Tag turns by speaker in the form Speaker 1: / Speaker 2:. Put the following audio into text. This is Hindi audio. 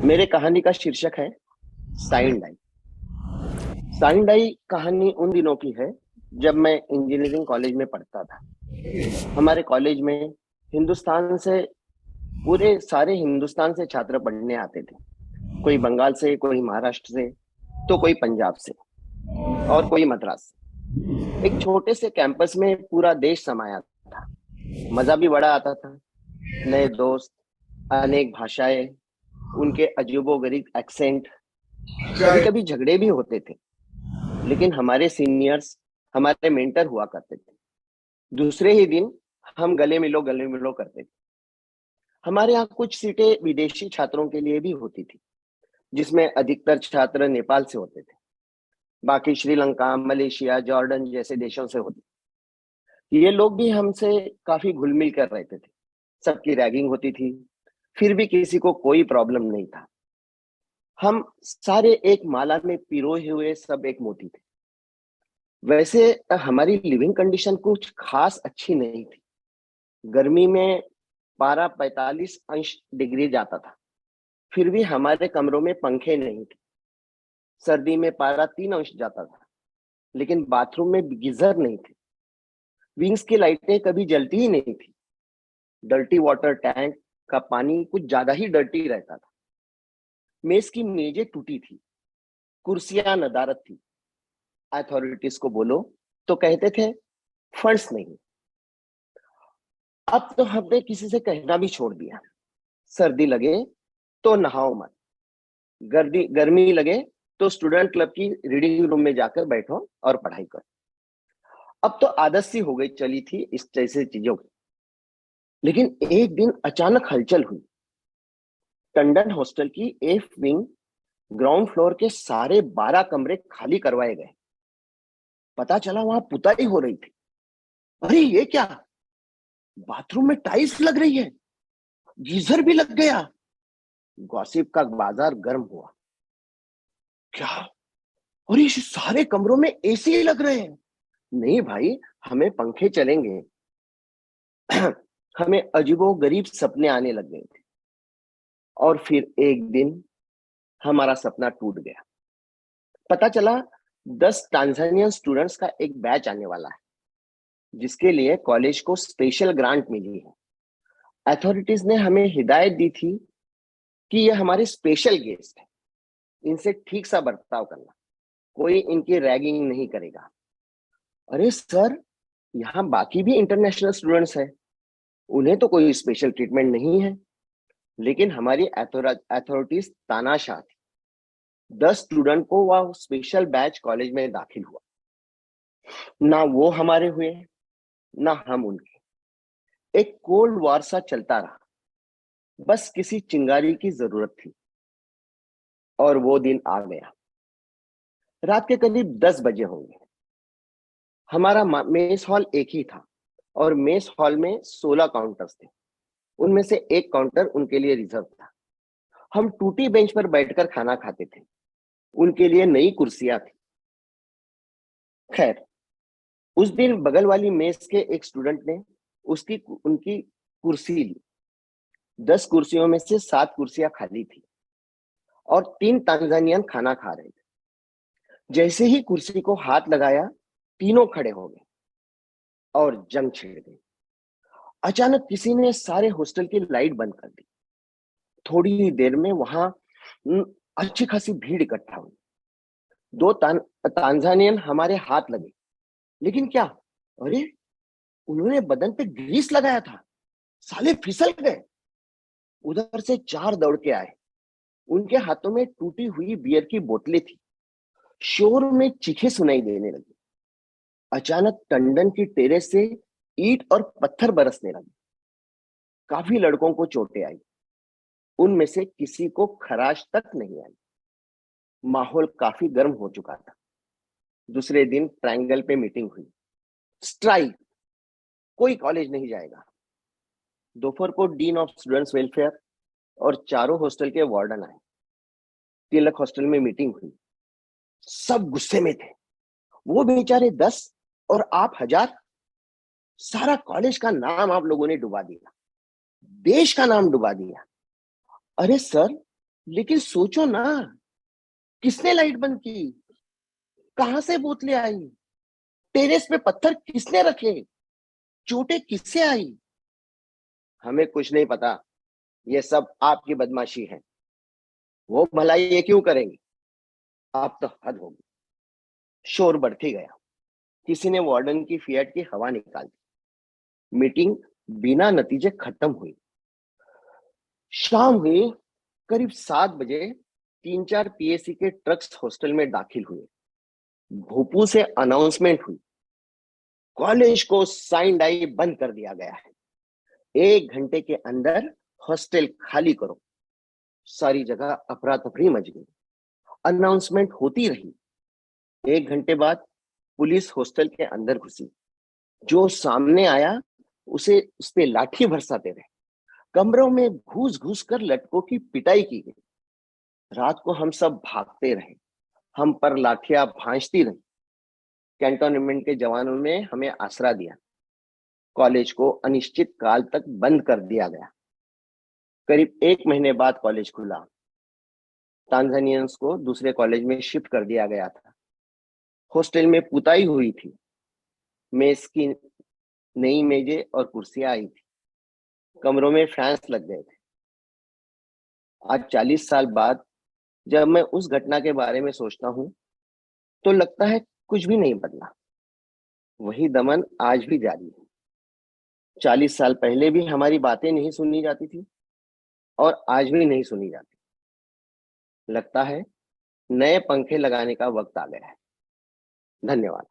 Speaker 1: मेरे कहानी का शीर्षक है साइन डाई। साइन डाई कहानी उन दिनों की है जब मैं इंजीनियरिंग कॉलेज में पढ़ता था। हमारे कॉलेज में हिंदुस्तान से पूरे सारे हिंदुस्तान से छात्र पढ़ने आते थे। कोई बंगाल से, कोई महाराष्ट्र से, तो कोई पंजाब से और कोई मद्रास से। एक छोटे से कैंपस में पूरा देश समाया था। मजा भी बड़ा आता था। नए दोस्त, अनेक भाषाएं, उनके अजीबोगरीब एक्सेंट। कभी कभी झगड़े भी होते थे, लेकिन हमारे सीनियर्स हमारे मेंटर हुआ करते थे। दूसरे ही दिन हम गले मिलो करते थे। हमारे यहाँ कुछ सीटें विदेशी छात्रों के लिए भी होती थी, जिसमें अधिकतर छात्र नेपाल से होते थे। बाकी श्रीलंका, मलेशिया, जॉर्डन जैसे देशों से होते थे। ये लोग भी हमसे काफी घुल मिल कर रहते थे। सबकी रैगिंग होती थी, फिर भी किसी को कोई प्रॉब्लम नहीं था। हम सारे एक माला में पिरोए हुए सब एक मोती थे। वैसे हमारी लिविंग कंडीशन कुछ खास अच्छी नहीं थी। गर्मी में पारा 45 अंश डिग्री जाता था, फिर भी हमारे कमरों में पंखे नहीं थे। सर्दी में पारा 3 अंश जाता था, लेकिन बाथरूम में गीजर नहीं थे। विंग्स की लाइटें कभी जलती ही नहीं थी। डर्टी वाटर टैंक का पानी कुछ ज्यादा ही डर्टी रहता था। मेज की मेजें टूटी थी, कुर्सियां नदारद थी। अथॉरिटीज को बोलो तो कहते थे फंड्स नहीं। अब तो हमने किसी से कहना भी छोड़ दिया। सर्दी लगे तो नहाओ मत, गर्मी लगे तो स्टूडेंट क्लब की रीडिंग रूम में जाकर बैठो और पढ़ाई करो। अब तो आदत सी हो गई चली थी इस जैसे चीजों की। लेकिन एक दिन अचानक हलचल हुई। टंडन हॉस्टल की एफ विंग ग्राउंड फ्लोर के सारे 12 कमरे खाली करवाए गए। पता चला वहां पुताई हो रही थी। अरे ये क्या, बाथरूम में टाइल्स लग रही है, गीजर भी लग गया। गॉसिप का बाजार गर्म हुआ। क्या, और ये सारे कमरों में एसी लग रहे हैं? नहीं भाई, हमें पंखे चलेंगे। हमें अजीबो गरीब सपने आने लग गए थे। और फिर एक दिन हमारा सपना टूट गया। पता चला 10 टांजानियन स्टूडेंट्स का एक बैच आने वाला है, जिसके लिए कॉलेज को स्पेशल ग्रांट मिली है। अथॉरिटीज ने हमें हिदायत दी थी कि ये हमारे स्पेशल गेस्ट हैं, इनसे ठीक सा बर्ताव करना, कोई इनकी रैगिंग नहीं करेगा। अरे सर, यहाँ बाकी भी इंटरनेशनल स्टूडेंट्स हैं, उन्हें तो कोई स्पेशल ट्रीटमेंट नहीं है। लेकिन हमारी अथॉरिटीज तानाशाह थी। 10 स्टूडेंट को वह स्पेशल बैच कॉलेज में दाखिल हुआ। ना वो हमारे हुए, ना हम उनके। एक कोल्ड वॉर सा चलता रहा। बस किसी चिंगारी की जरूरत थी। और वो दिन आ गया। रात के करीब 10 बजे होंगे। हमारा मेस हॉल एक ही था, और मेस हॉल में 16 काउंटर्स थे। उनमें से एक काउंटर उनके लिए रिजर्व था। हम टूटी बेंच पर बैठकर खाना खाते थे। उनके लिए नई कुर्सियां थी। खैर, उस दिन बगल वाली मेस के एक स्टूडेंट ने उसकी उनकी कुर्सी ली। 10 कुर्सियों में से 7 कुर्सियां खाली थी, और 3 तांजानियन खाना खा रहे थे। जैसे ही कुर्सी को हाथ लगाया, तीनों खड़े हो गए और जंग छिड़ गई। अचानक किसी ने सारे हॉस्टल की लाइट बंद कर दी। थोड़ी ही देर में वहां अच्छी खासी भीड़ इकट्ठा हुई। तांजानियन हमारे हाथ लगे। लेकिन क्या, अरे, उन्होंने बदन पे ग्रीस लगाया था। साले फिसल गए। उधर से 4 दौड़ के आए। उनके हाथों में टूटी हुई बियर की बोतलें थी। शोर में चीखें सुनाई देने लगी। अचानक टंडन की टेरेस से ईंट और पत्थर बरसने लगे। काफी लड़कों को चोटें आई। उनमें से किसी को खराश तक नहीं आई। माहौल काफी गर्म हो चुका था। दूसरे दिन ट्रायंगल पे मीटिंग हुई। स्ट्राइक, कोई कॉलेज नहीं जाएगा। दोपहर को डीन ऑफ स्टूडेंट्स वेलफेयर और चारों हॉस्टल के वार्डन आए। तिलक हॉस्टल में मीटिंग हुई। सब गुस्से में थे। वो बेचारे 10 और आप 1000। सारा कॉलेज का नाम आप लोगों ने डुबा दिया, देश का नाम डुबा दिया। अरे सर, लेकिन सोचो ना, किसने लाइट बंद की, कहां से बोतलें आई, टेरेस पे पत्थर किसने रखे, चोटें किससे आई? हमें कुछ नहीं पता। ये सब आपकी बदमाशी है। वो भला ये क्यों करेंगे? आप तो हद होगी। शोर बढ़ती गया। किसी ने वार्डन की फियाट की हवा निकाल दी। मीटिंग बिना नतीजे खत्म हुई। शाम हुई। करीब 7 बजे 3-4 पीएसी के ट्रक्स हॉस्टल में दाखिल हुए। भोपू से अनाउंसमेंट हुई, कॉलेज को साइन डाई बंद कर दिया गया है। 1 घंटे के अंदर हॉस्टल खाली करो। सारी जगह अफरा तफरी मच गई। अनाउंसमेंट होती रही। 1 घंटे बाद पुलिस हॉस्टल के अंदर घुसी। जो सामने आया उसे उस पे लाठी बरसाते रहे। कमरों में घुस घुस कर लड़कों की पिटाई की गई। रात को हम सब भागते रहे। हम पर लाठियां भांजती रही। कैंटोनमेंट के जवानों ने हमें आसरा दिया। कॉलेज को अनिश्चित काल तक बंद कर दिया गया। करीब 1 महीने बाद कॉलेज खुला। तांजानियंस को दूसरे कॉलेज में शिफ्ट कर दिया गया था। हॉस्टल में पुताई हुई थी। मेस की नई मेजें और कुर्सियां आई थी। कमरों में फैंस लग गए थे। आज 40 साल बाद जब मैं उस घटना के बारे में सोचता हूँ तो लगता है कुछ भी नहीं बदला। वही दमन आज भी जारी है। 40 साल पहले भी हमारी बातें नहीं सुनी जाती थी और आज भी नहीं सुनी जाती। लगता है नए पंखे लगाने का वक्त आ गया है। धन्यवाद।